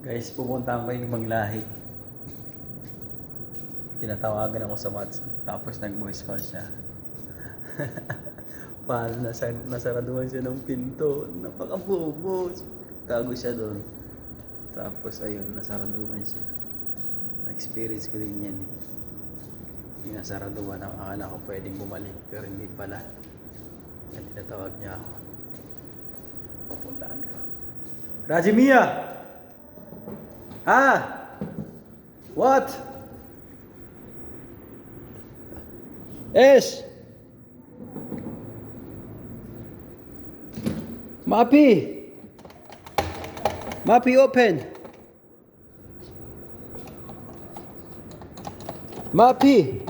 Guys, pupunta ko yung Manglahi. Tinatawagan ako sa WhatsApp. Tapos nag-voice call siya. Paano nasaraduhan siya ng pinto. Napaka-bobo. Tago siya doon. Tapos ayun, nasaraduhan siya. Na-experience ko rin yan eh. Yung nasaraduhan ako. Akala ko pwedeng bumalik. Pero hindi pala. Yan, tinatawag niya ako. Pupuntahan ko. Rajimia! Ha? What? Esh! Mapi! Mapi, open! Mapi!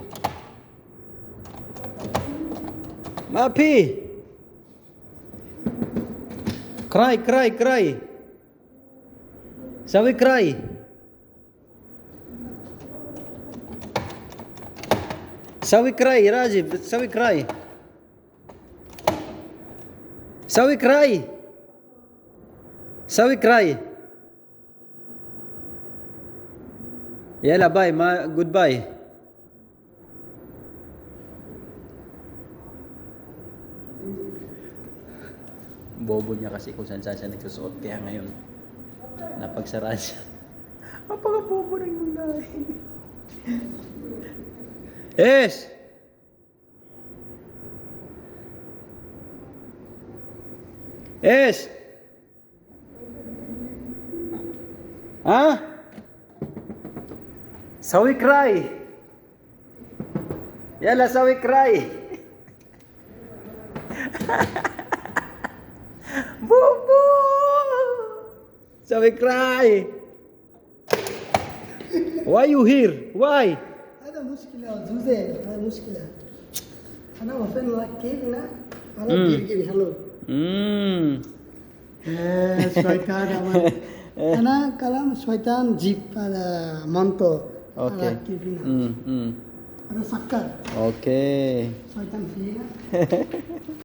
Mapi! Cry, cry, cry! Sawi cry! Sawi cry, Rajiv! Sawi cry! Sawi cry! Sawi cry! Yala, bye. Goodbye. Bobo niya kasi kung saan siya nagsusuot. Kaya ngayon, napagsaraan siya. Napaka-bobo na yung lahi. Yes! Yes! Ha? Sawi cry! Yala, sawi cry! Bobo! Sawi cry! Why you here? Why? هذا مشكلة زوزين هذا مشكلة أنا وفين لكينا أنا بيرجعني هلو شيطان أنا كلام شيطان جيب هذا منطو Okay. هذا سكر Okay. شيطان فيها